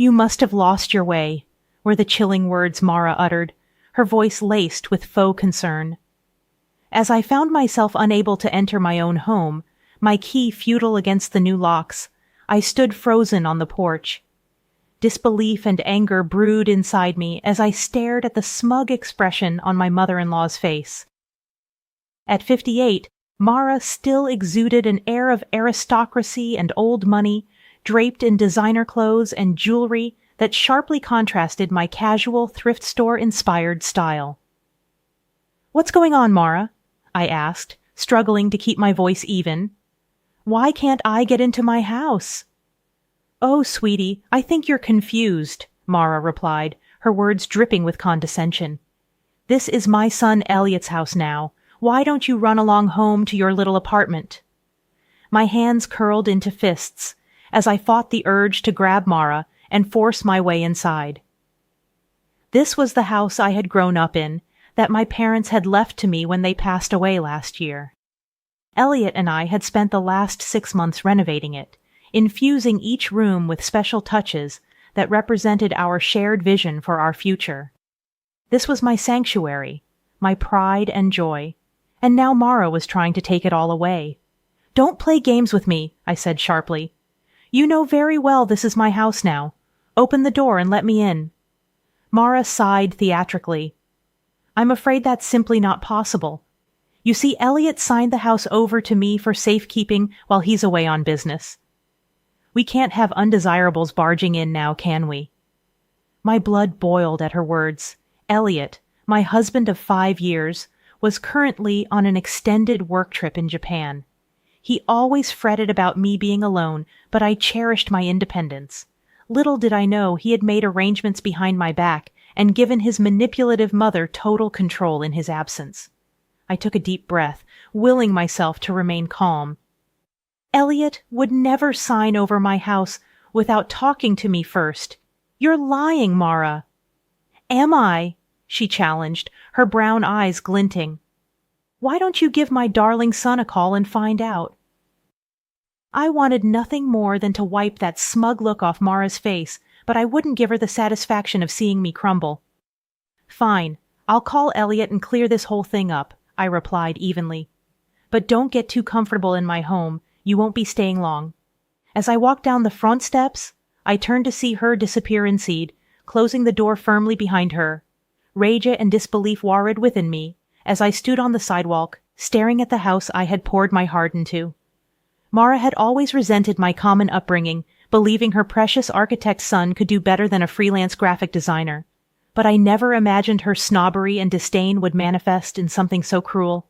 "You must have lost your way," were the chilling words Mara uttered, her voice laced with faux concern. As I found myself unable to enter my own home, my key futile against the new locks, I stood frozen on the porch. Disbelief and anger brewed inside me as I stared at the smug expression on my mother-in-law's face. At 58, Mara still exuded an air of aristocracy and old money, draped in designer clothes and jewelry that sharply contrasted my casual thrift store-inspired style. "What's going on, Mara?" I asked, struggling to keep my voice even. "Why can't I get into my house?" "Oh, sweetie, I think you're confused," Mara replied, her words dripping with condescension. "This is my son Elliot's house now. Why don't you run along home to your little apartment?" My hands curled into fists as I fought the urge to grab Mara and force my way inside. This was the house I had grown up in, that my parents had left to me when they passed away last year. Elliot and I had spent the last 6 months renovating it, infusing each room with special touches that represented our shared vision for our future. This was my sanctuary, my pride and joy, and now Mara was trying to take it all away. "Don't play games with me," I said sharply. "You know very well this is my house now. Open the door and let me in." Mara sighed theatrically. "I'm afraid that's simply not possible. You see, Elliot signed the house over to me for safekeeping while he's away on business. We can't have undesirables barging in now, can we?" My blood boiled at her words. Elliot, my husband of 5 years, was currently on an extended work trip in Japan. He always fretted about me being alone, but I cherished my independence. Little did I know he had made arrangements behind my back and given his manipulative mother total control in his absence. I took a deep breath, willing myself to remain calm. "Elliot would never sign over my house without talking to me first. You're lying, Mara." "Am I?" she challenged, her brown eyes glinting. "Why don't you give my darling son a call and find out?" I wanted nothing more than to wipe that smug look off Mara's face, but I wouldn't give her the satisfaction of seeing me crumble. "Fine, I'll call Elliot and clear this whole thing up," I replied evenly. "But don't get too comfortable in my home. You won't be staying long." As I walked down the front steps, I turned to see her disappear inside, closing the door firmly behind her. Rage and disbelief warred within me as I stood on the sidewalk, staring at the house I had poured my heart into. Mara had always resented my common upbringing, believing her precious architect son could do better than a freelance graphic designer. But I never imagined her snobbery and disdain would manifest in something so cruel.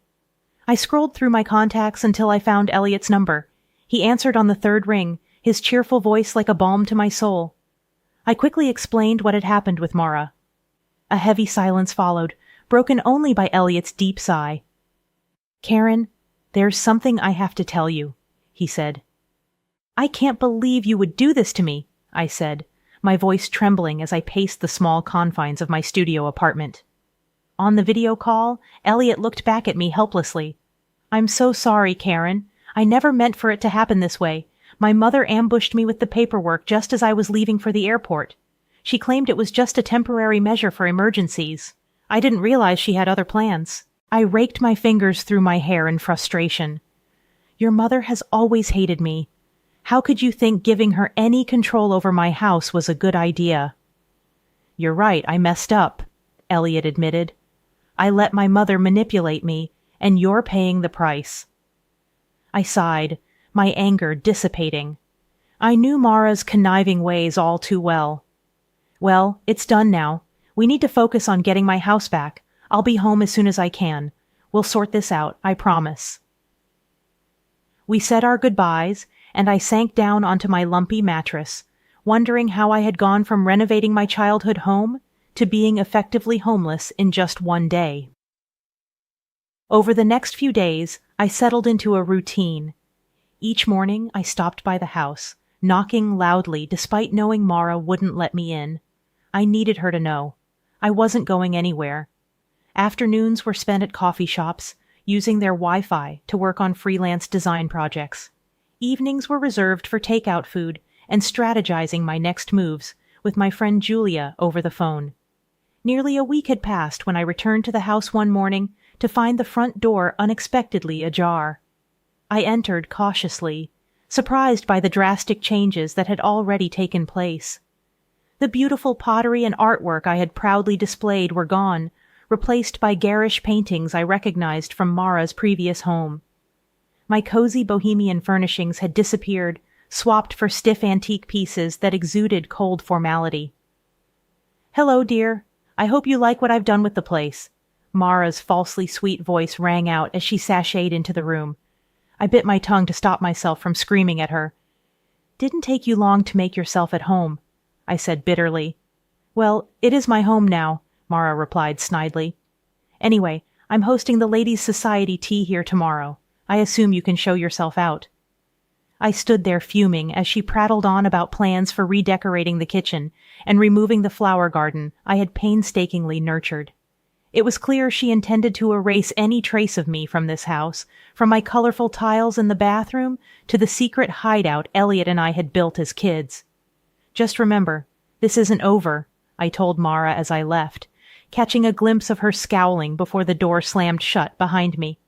I scrolled through my contacts until I found Elliot's number. He answered on the 3rd ring, his cheerful voice like a balm to my soul. I quickly explained what had happened with Mara. A heavy silence followed, broken only by Elliot's deep sigh. "Karen, there's something I have to tell you," he said. "I can't believe you would do this to me," I said, my voice trembling as I paced the small confines of my studio apartment. On the video call, Elliot looked back at me helplessly. "I'm so sorry, Karen. I never meant for it to happen this way. My mother ambushed me with the paperwork just as I was leaving for the airport. She claimed it was just a temporary measure for emergencies. I didn't realize she had other plans." I raked my fingers through my hair in frustration. "Your mother has always hated me. How could you think giving her any control over my house was a good idea?" "You're right, I messed up," Elliot admitted. "I let my mother manipulate me, and you're paying the price." I sighed, my anger dissipating. I knew Mara's conniving ways all too well. "Well, it's done now. We need to focus on getting my house back. I'll be home as soon as I can. We'll sort this out, I promise." We said our goodbyes, and I sank down onto my lumpy mattress, wondering how I had gone from renovating my childhood home to being effectively homeless in just one day. Over the next few days, I settled into a routine. Each morning, I stopped by the house, knocking loudly despite knowing Mara wouldn't let me in. I needed her to know. I wasn't going anywhere. Afternoons were spent at coffee shops, using their Wi-Fi to work on freelance design projects. Evenings were reserved for takeout food and strategizing my next moves, with my friend Julia over the phone. Nearly a week had passed when I returned to the house one morning to find the front door unexpectedly ajar. I entered cautiously, surprised by the drastic changes that had already taken place. The beautiful pottery and artwork I had proudly displayed were gone, replaced by garish paintings I recognized from Mara's previous home. My cozy bohemian furnishings had disappeared, swapped for stiff antique pieces that exuded cold formality. "Hello, dear. I hope you like what I've done with the place." Mara's falsely sweet voice rang out as she sashayed into the room. I bit my tongue to stop myself from screaming at her. "Didn't take you long to make yourself at home," I said bitterly. "Well, it is my home now," Mara replied snidely. "Anyway, I'm hosting the Ladies' Society tea here tomorrow. I assume you can show yourself out." I stood there fuming as she prattled on about plans for redecorating the kitchen and removing the flower garden I had painstakingly nurtured. It was clear she intended to erase any trace of me from this house, from my colorful tiles in the bathroom to the secret hideout Elliot and I had built as kids. "Just remember, this isn't over," I told Mara as I left, catching a glimpse of her scowling before the door slammed shut behind me.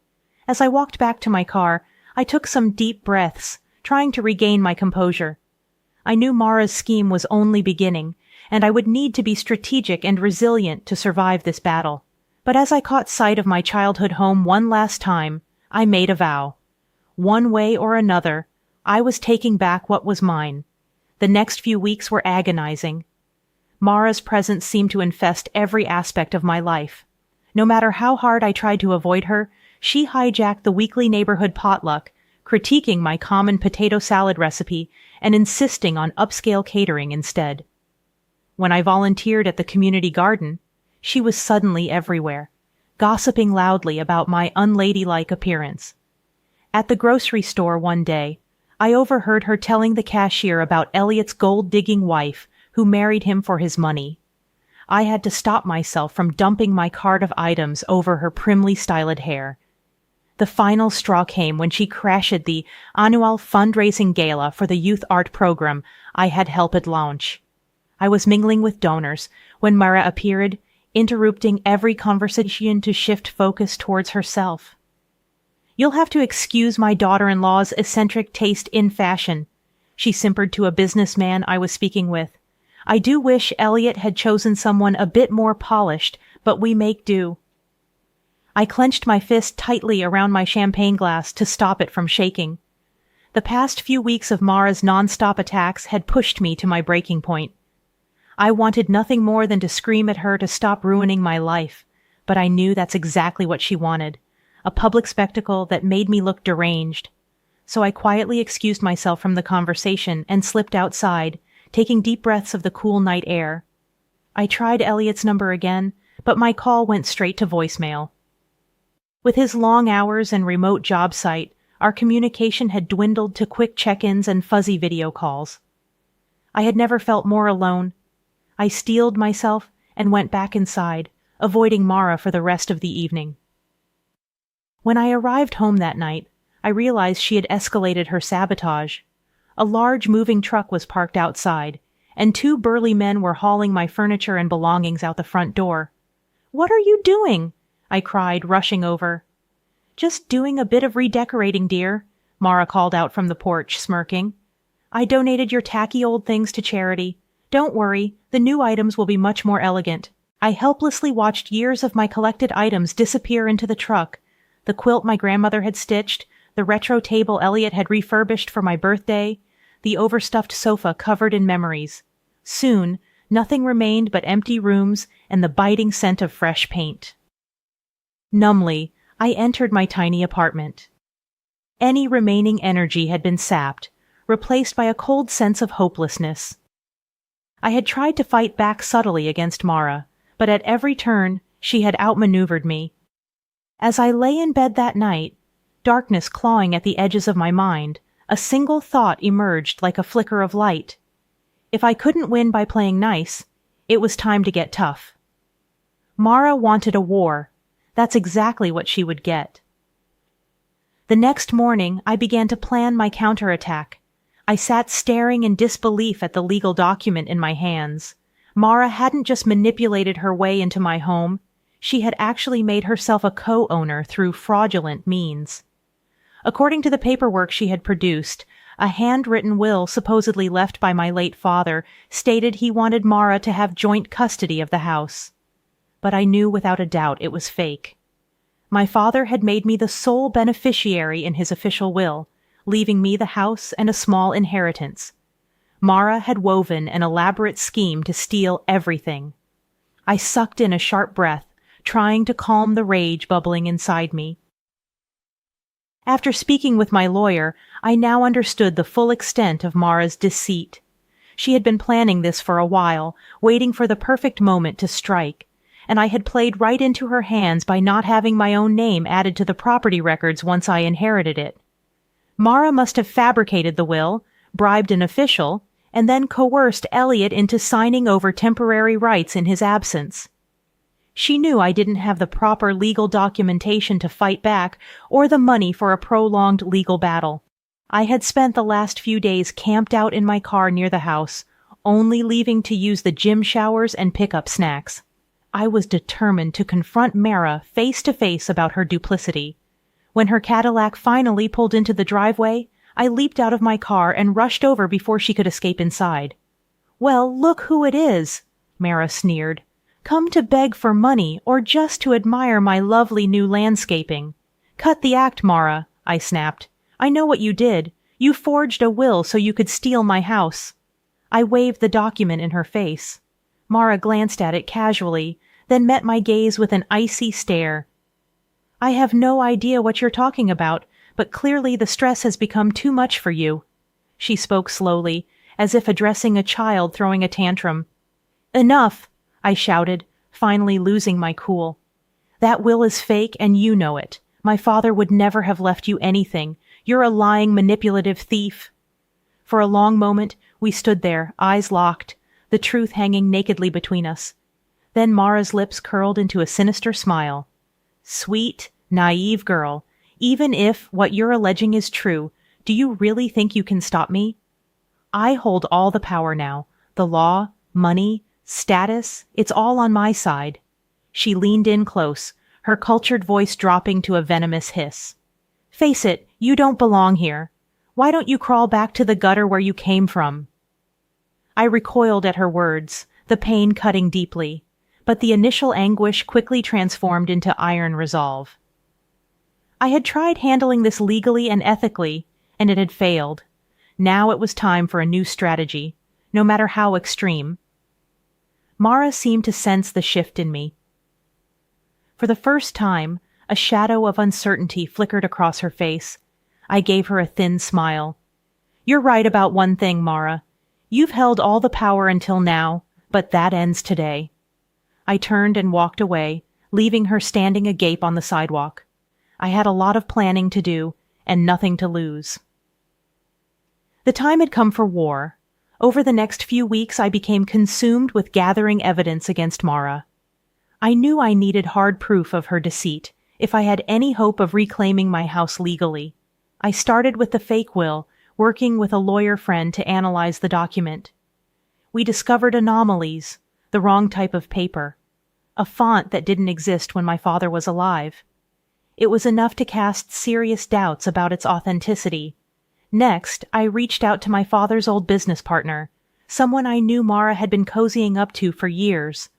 As I walked back to my car, I took some deep breaths, trying to regain my composure. I knew Mara's scheme was only beginning, and I would need to be strategic and resilient to survive this battle. But as I caught sight of my childhood home one last time, I made a vow. One way or another, I was taking back what was mine. The next few weeks were agonizing. Mara's presence seemed to infest every aspect of my life. No matter how hard I tried to avoid her, she hijacked the weekly neighborhood potluck, critiquing my common potato salad recipe and insisting on upscale catering instead. When I volunteered at the community garden, she was suddenly everywhere, gossiping loudly about my unladylike appearance. At the grocery store one day, I overheard her telling the cashier about Elliot's gold-digging wife who married him for his money. I had to stop myself from dumping my cart of items over her primly styled hair. The final straw came when she crashed the annual fundraising gala for the youth art program I had helped launch. I was mingling with donors when Mara appeared, interrupting every conversation to shift focus towards herself. "You'll have to excuse my daughter-in-law's eccentric taste in fashion," she simpered to a businessman I was speaking with. "I do wish Elliot had chosen someone a bit more polished, but we make do." I clenched my fist tightly around my champagne glass to stop it from shaking. The past few weeks of Mara's non-stop attacks had pushed me to my breaking point. I wanted nothing more than to scream at her to stop ruining my life, but I knew that's exactly what she wanted, a public spectacle that made me look deranged. So I quietly excused myself from the conversation and slipped outside, taking deep breaths of the cool night air. I tried Elliot's number again, but my call went straight to voicemail. With his long hours and remote job site, our communication had dwindled to quick check-ins and fuzzy video calls. I had never felt more alone. I steeled myself and went back inside, avoiding Mara for the rest of the evening. When I arrived home that night, I realized she had escalated her sabotage. A large moving truck was parked outside, and two burly men were hauling my furniture and belongings out the front door. "What are you doing?" I cried, rushing over. "Just doing a bit of redecorating, dear," Mara called out from the porch, smirking. "I donated your tacky old things to charity. Don't worry, the new items will be much more elegant. I helplessly watched years of my collected items disappear into the truck. The quilt my grandmother had stitched, the retro table Elliot had refurbished for my birthday, the overstuffed sofa covered in memories. Soon, nothing remained but empty rooms and the biting scent of fresh paint. Numbly, I entered my tiny apartment. Any remaining energy had been sapped, replaced by a cold sense of hopelessness. I had tried to fight back subtly against Mara, but at every turn she had outmaneuvered me. As I lay in bed that night, darkness clawing at the edges of my mind, a single thought emerged like a flicker of light. If I couldn't win by playing nice, it was time to get tough. Mara wanted a war. That's exactly what she would get. The next morning, I began to plan my counterattack. I sat staring in disbelief at the legal document in my hands. Mara hadn't just manipulated her way into my home, she had actually made herself a co-owner through fraudulent means. According to the paperwork she had produced, a handwritten will supposedly left by my late father stated he wanted Mara to have joint custody of the house. But I knew without a doubt it was fake. My father had made me the sole beneficiary in his official will, leaving me the house and a small inheritance. Mara had woven an elaborate scheme to steal everything. I sucked in a sharp breath, trying to calm the rage bubbling inside me. After speaking with my lawyer, I now understood the full extent of Mara's deceit. She had been planning this for a while, waiting for the perfect moment to strike, and I had played right into her hands by not having my own name added to the property records once I inherited it. Mara must have fabricated the will, bribed an official, and then coerced Elliot into signing over temporary rights in his absence. She knew I didn't have the proper legal documentation to fight back or the money for a prolonged legal battle. I had spent the last few days camped out in my car near the house, only leaving to use the gym showers and pick up snacks. I was determined to confront Mara face to face about her duplicity. When her Cadillac finally pulled into the driveway, I leaped out of my car and rushed over before she could escape inside. "Well, look who it is," Mara sneered. "Come to beg for money or just to admire my lovely new landscaping." "Cut the act, Mara," I snapped. "I know what you did. You forged a will so you could steal my house." I waved the document in her face. Mara glanced at it casually, then met my gaze with an icy stare. "I have no idea what you're talking about, but clearly the stress has become too much for you." She spoke slowly, as if addressing a child throwing a tantrum. "Enough!" I shouted, finally losing my cool. "That will is fake and you know it. My father would never have left you anything. You're a lying, manipulative thief." For a long moment, we stood there, eyes locked, the truth hanging nakedly between us. Then Mara's lips curled into a sinister smile. "Sweet, naive girl, even if what you're alleging is true, do you really think you can stop me? I hold all the power now. The law, money, status, it's all on my side." She leaned in close, her cultured voice dropping to a venomous hiss. "Face it, you don't belong here. Why don't you crawl back to the gutter where you came from?" I recoiled at her words, the pain cutting deeply, but the initial anguish quickly transformed into iron resolve. I had tried handling this legally and ethically, and it had failed. Now it was time for a new strategy, no matter how extreme. Mara seemed to sense the shift in me. For the first time, a shadow of uncertainty flickered across her face. I gave her a thin smile. "You're right about one thing, Mara. You've held all the power until now, but that ends today." I turned and walked away, leaving her standing agape on the sidewalk. I had a lot of planning to do, and nothing to lose. The time had come for war. Over the next few weeks, I became consumed with gathering evidence against Mara. I knew I needed hard proof of her deceit, if I had any hope of reclaiming my house legally. I started with the fake will, working with a lawyer friend to analyze the document. We discovered anomalies, the wrong type of paper, a font that didn't exist when my father was alive. It was enough to cast serious doubts about its authenticity. Next, I reached out to my father's old business partner, someone I knew Mara had been cozying up to for years.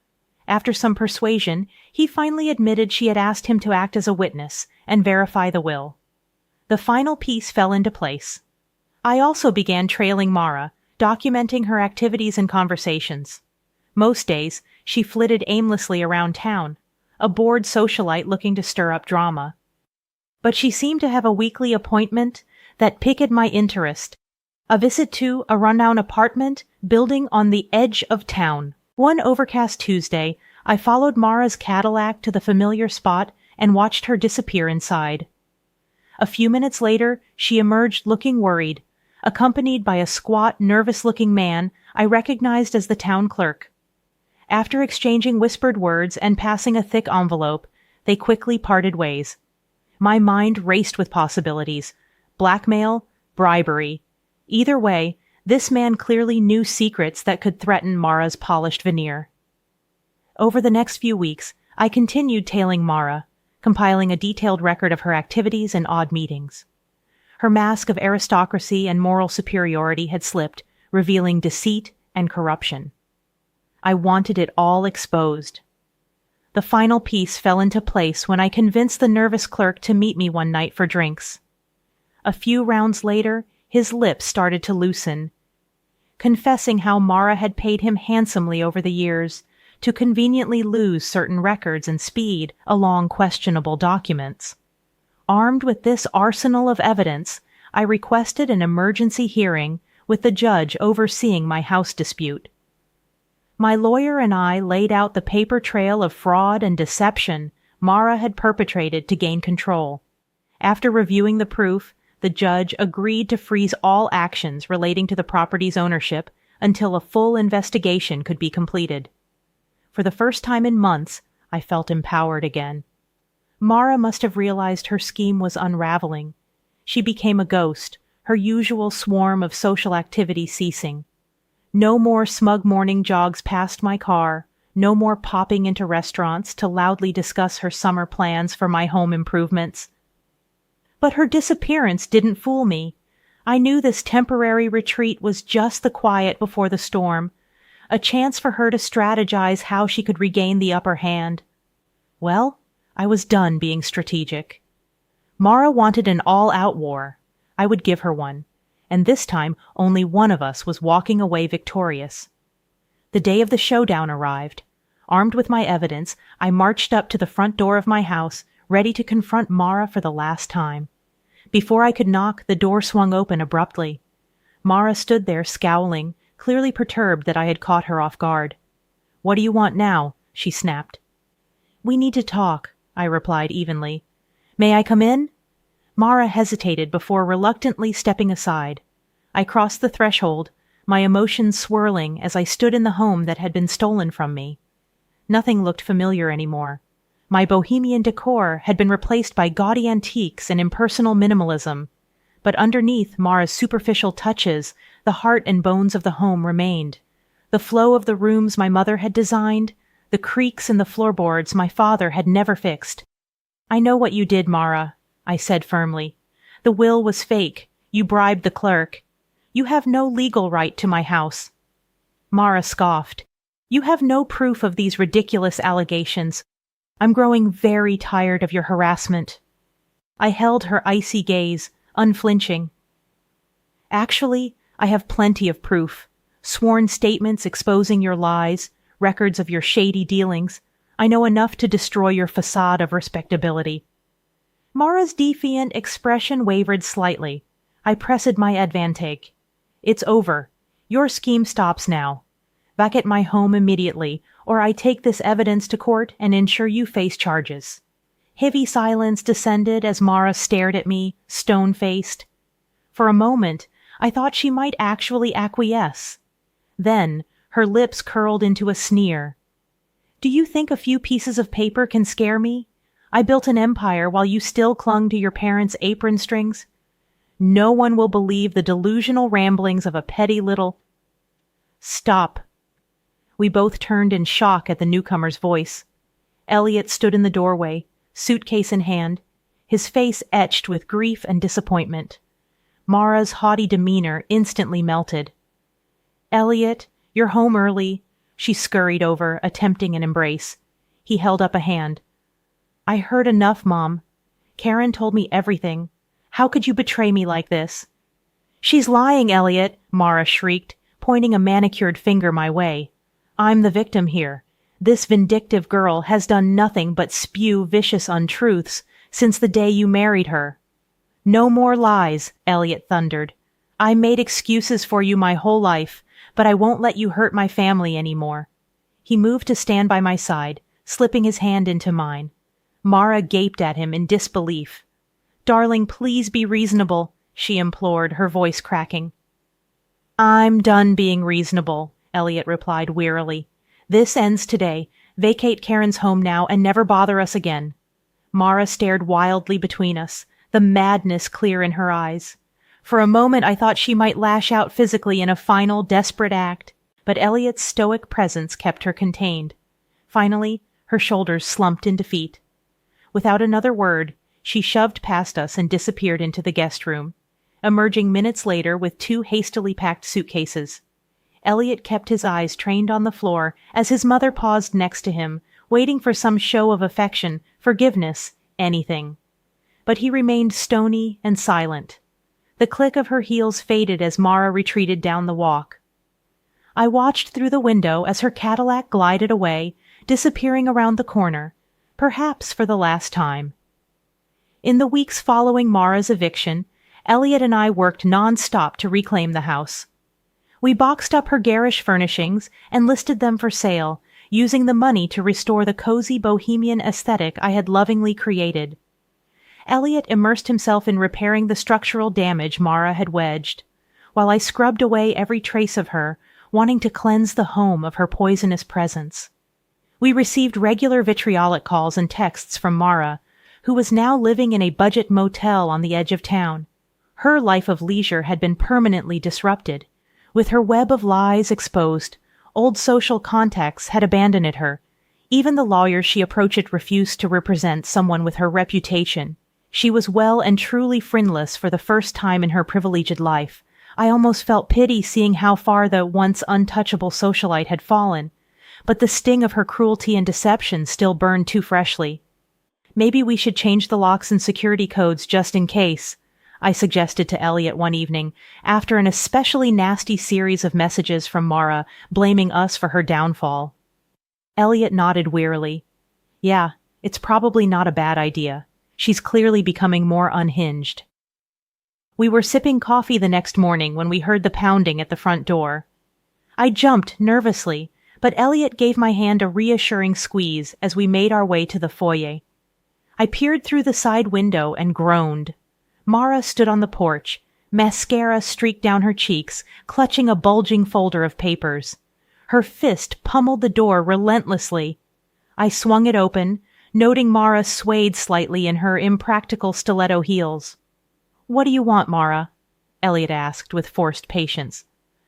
After some persuasion, he finally admitted she had asked him to act as a witness and verify the will. The final piece fell into place. I also began trailing Mara, documenting her activities and conversations. Most days, she flitted aimlessly around town, a bored socialite looking to stir up drama. But she seemed to have a weekly appointment that piqued my interest, a visit to a rundown apartment building on the edge of town. One overcast Tuesday, I followed Mara's Cadillac to the familiar spot and watched her disappear inside. A few minutes later, she emerged looking worried, accompanied by a squat, nervous-looking man I recognized as the town clerk. After exchanging whispered words and passing a thick envelope, they quickly parted ways. My mind raced with possibilities: blackmail, bribery, Either way, this man clearly knew secrets that could threaten Mara's polished veneer. Over the next few weeks, I continued tailing Mara, compiling a detailed record of her activities and odd meetings. Her mask of aristocracy and moral superiority had slipped, revealing deceit and corruption. I wanted it all exposed. The final piece fell into place when I convinced the nervous clerk to meet me one night for drinks. A few rounds later, his lips started to loosen, confessing how Mara had paid him handsomely over the years to conveniently lose certain records and speed along questionable documents. Armed with this arsenal of evidence, I requested an emergency hearing with the judge overseeing my house dispute. My lawyer and I laid out the paper trail of fraud and deception Mara had perpetrated to gain control. After reviewing the proof, the judge agreed to freeze all actions relating to the property's ownership until a full investigation could be completed. For the first time in months, I felt empowered again. Mara must have realized her scheme was unraveling. She became a ghost, her usual swarm of social activity ceasing. No more smug morning jogs past my car, no more popping into restaurants to loudly discuss her summer plans for my home improvements. But her disappearance didn't fool me. I knew this temporary retreat was just the quiet before the storm, a chance for her to strategize how she could regain the upper hand. Well, I was done being strategic. Mara wanted an all-out war. I would give her one. And this time only one of us was walking away victorious. The day of the showdown arrived. Armed with my evidence, I marched up to the front door of my house, ready to confront Mara for the last time. Before I could knock, the door swung open abruptly. Mara stood there scowling, clearly perturbed that I had caught her off guard. "What do you want now?" she snapped. "We need to talk," I replied evenly. "May I come in?" Mara hesitated before reluctantly stepping aside. I crossed the threshold, my emotions swirling as I stood in the home that had been stolen from me. Nothing looked familiar anymore. My bohemian decor had been replaced by gaudy antiques and impersonal minimalism. But underneath Mara's superficial touches, the heart and bones of the home remained. The flow of the rooms my mother had designed, the creaks in the floorboards my father had never fixed. "I know what you did, Mara," I said firmly. "The will was fake. You bribed the clerk. You have no legal right to my house." Mara scoffed. "You have no proof of these ridiculous allegations. I'm growing very tired of your harassment." I held her icy gaze, unflinching. "Actually, I have plenty of proof. Sworn statements exposing your lies, records of your shady dealings. I know enough to destroy your facade of respectability." Mara's defiant expression wavered slightly. I pressed my advantage. "It's over. Your scheme stops now. Back at my home immediately, or I take this evidence to court and ensure you face charges." Heavy silence descended as Mara stared at me, stone-faced. For a moment, I thought she might actually acquiesce. Then, her lips curled into a sneer. "Do you think a few pieces of paper can scare me? I built an empire while you still clung to your parents' apron strings. No one will believe the delusional ramblings of a petty little—" "Stop." We both turned in shock at the newcomer's voice. Elliot stood in the doorway, suitcase in hand, his face etched with grief and disappointment. Mara's haughty demeanor instantly melted. "Elliot, you're home early." She scurried over, attempting an embrace. He held up a hand. "I heard enough, Mom. Karen told me everything. How could you betray me like this?" "She's lying, Elliot," Mara shrieked, pointing a manicured finger my way. "I'm the victim here. This vindictive girl has done nothing but spew vicious untruths since the day you married her." "No more lies," Elliot thundered. "I made excuses for you my whole life, but I won't let you hurt my family anymore." He moved to stand by my side, slipping his hand into mine. Mara gaped at him in disbelief. "Darling, please be reasonable," she implored, her voice cracking. "I'm done being reasonable," Elliot replied wearily. "This ends today. Vacate Karen's home now and never bother us again." Mara stared wildly between us, the madness clear in her eyes. For a moment I thought she might lash out physically in a final, desperate act, but Elliot's stoic presence kept her contained. Finally, her shoulders slumped in defeat. Without another word, she shoved past us and disappeared into the guest room, emerging minutes later with 2 hastily packed suitcases. Elliot kept his eyes trained on the floor as his mother paused next to him, waiting for some show of affection, forgiveness, anything. But he remained stony and silent. The click of her heels faded as Mara retreated down the walk. I watched through the window as her Cadillac glided away, disappearing around the corner, perhaps for the last time. In the weeks following Mara's eviction, Elliot and I worked non-stop to reclaim the house. We boxed up her garish furnishings and listed them for sale, using the money to restore the cozy bohemian aesthetic I had lovingly created. Elliot immersed himself in repairing the structural damage Mara had wedged, while I scrubbed away every trace of her, wanting to cleanse the home of her poisonous presence. We received regular vitriolic calls and texts from Mara, who was now living in a budget motel on the edge of town. Her life of leisure had been permanently disrupted. With her web of lies exposed, old social contacts had abandoned her. Even the lawyers she approached refused to represent someone with her reputation. She was well and truly friendless for the first time in her privileged life. I almost felt pity seeing how far the once untouchable socialite had fallen, but the sting of her cruelty and deception still burned too freshly. Maybe we should change the locks and security codes just in case, I suggested to Elliot one evening, after an especially nasty series of messages from Mara blaming us for her downfall. Elliot nodded wearily. Yeah, it's probably not a bad idea. She's clearly becoming more unhinged. We were sipping coffee the next morning when we heard the pounding at the front door. I jumped nervously, but Elliot gave my hand a reassuring squeeze as we made our way to the foyer. I peered through the side window and groaned. Mara stood on the porch, mascara streaked down her cheeks, clutching a bulging folder of papers. Her fist pummeled the door relentlessly. I swung it open, noting Mara swayed slightly in her impractical stiletto heels. "What do you want, Mara?" Elliot asked with forced patience.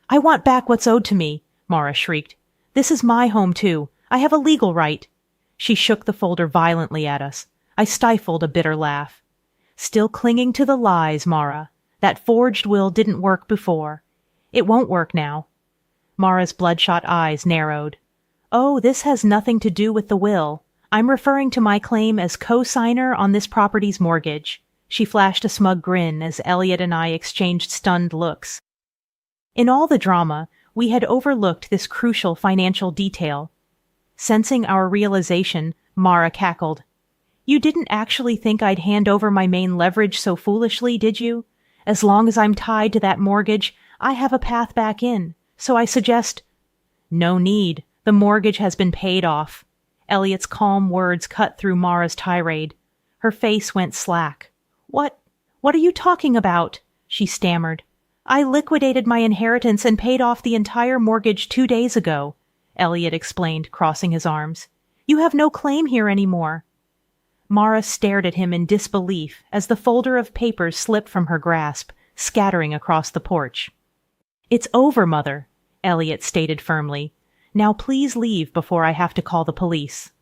"I want back what's owed to me," Mara shrieked. "This is my home, too. I have a legal right." She shook the folder violently at us. I stifled a bitter laugh. "Still clinging to the lies, Mara. That forged will didn't work before. It won't work now." Mara's bloodshot eyes narrowed. "Oh, this has nothing to do with the will. I'm referring to my claim as co-signer on this property's mortgage." She flashed a smug grin as Elliot and I exchanged stunned looks. In all the drama, we had overlooked this crucial financial detail. Sensing our realization, Mara cackled. "You didn't actually think I'd hand over my main leverage so foolishly, did you? As long as I'm tied to that mortgage, I have a path back in. So I suggest—" "No need. The mortgage has been paid off." Elliot's calm words cut through Mara's tirade. Her face went slack. What are you talking about?" she stammered. "I liquidated my inheritance and paid off the entire mortgage 2 days ago," Elliot explained, crossing his arms. "You have no claim here anymore." Mara stared at him in disbelief as the folder of papers slipped from her grasp, scattering across the porch. "It's over, Mother," Elliot stated firmly. "Now please leave before I have to call the police."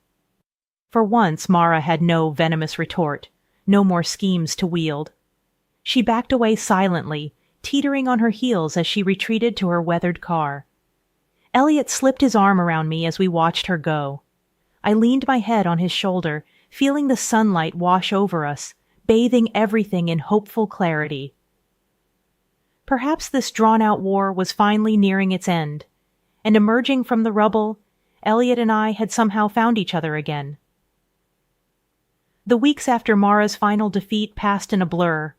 For once, Mara had no venomous retort, no more schemes to wield. She backed away silently, teetering on her heels as she retreated to her weathered car. Elliot slipped his arm around me as we watched her go. I leaned my head on his shoulder, feeling the sunlight wash over us, bathing everything in hopeful clarity. Perhaps this drawn-out war was finally nearing its end, and emerging from the rubble, Elliot and I had somehow found each other again. The weeks after Mara's final defeat passed in a blur.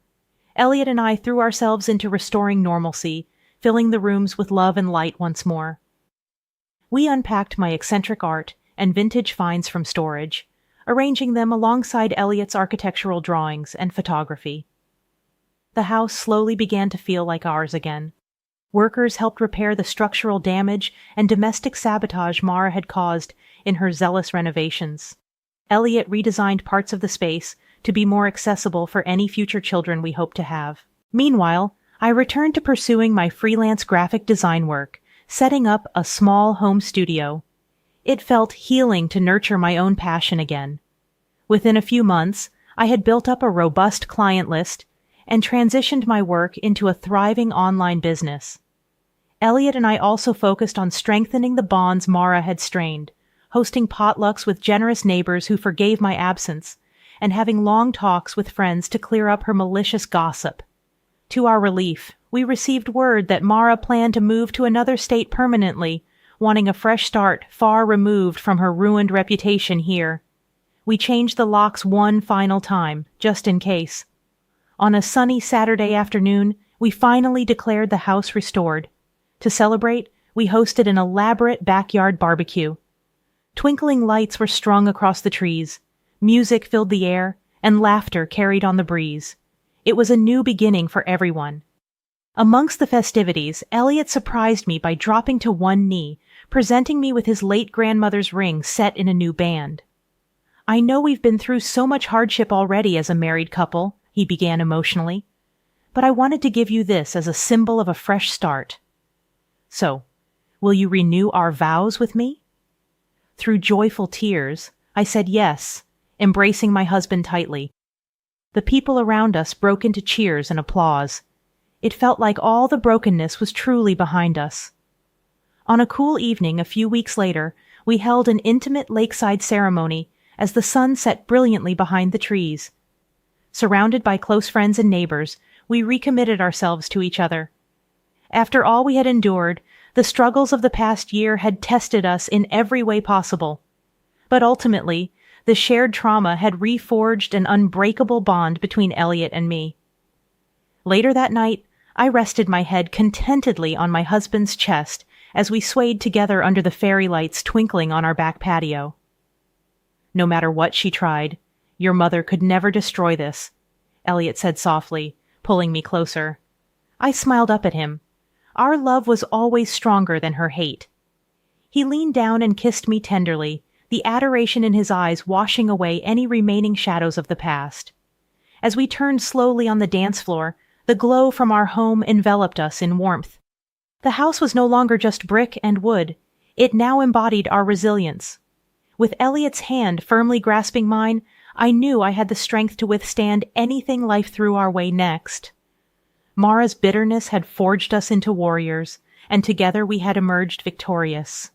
Elliot and I threw ourselves into restoring normalcy, filling the rooms with love and light once more. We unpacked my eccentric art and vintage finds from storage, arranging them alongside Elliot's architectural drawings and photography. The house slowly began to feel like ours again. Workers helped repair the structural damage and domestic sabotage Mara had caused in her zealous renovations. Elliot redesigned parts of the space to be more accessible for any future children we hope to have. Meanwhile, I returned to pursuing my freelance graphic design work, setting up a small home studio. It felt healing to nurture my own passion again. Within a few months, I had built up a robust client list and transitioned my work into a thriving online business. Elliot and I also focused on strengthening the bonds Mara had strained, hosting potlucks with generous neighbors who forgave my absence, and having long talks with friends to clear up her malicious gossip. To our relief, we received word that Mara planned to move to another state permanently, wanting a fresh start far removed from her ruined reputation here. We changed the locks one final time, just in case. On a sunny Saturday afternoon, we finally declared the house restored. To celebrate, we hosted an elaborate backyard barbecue. Twinkling lights were strung across the trees, music filled the air, and laughter carried on the breeze. It was a new beginning for everyone. Amongst the festivities, Elliot surprised me by dropping to one knee, presenting me with his late grandmother's ring set in a new band. "I know we've been through so much hardship already as a married couple," he began emotionally, "but I wanted to give you this as a symbol of a fresh start. So, will you renew our vows with me?" Through joyful tears, I said yes, embracing my husband tightly. The people around us broke into cheers and applause. It felt like all the brokenness was truly behind us. On a cool evening a few weeks later, we held an intimate lakeside ceremony as the sun set brilliantly behind the trees. Surrounded by close friends and neighbors, we recommitted ourselves to each other. After all we had endured, the struggles of the past year had tested us in every way possible. But ultimately, the shared trauma had reforged an unbreakable bond between Elliot and me. Later that night, I rested my head contentedly on my husband's chest as we swayed together under the fairy lights twinkling on our back patio. "No matter what she tried, your mother could never destroy this," Elliot said softly, pulling me closer. I smiled up at him. Our love was always stronger than her hate. He leaned down and kissed me tenderly, the adoration in his eyes washing away any remaining shadows of the past. As we turned slowly on the dance floor, the glow from our home enveloped us in warmth. The house was no longer just brick and wood. It now embodied our resilience. With Elliot's hand firmly grasping mine, I knew I had the strength to withstand anything life threw our way next. Mara's bitterness had forged us into warriors, and together we had emerged victorious.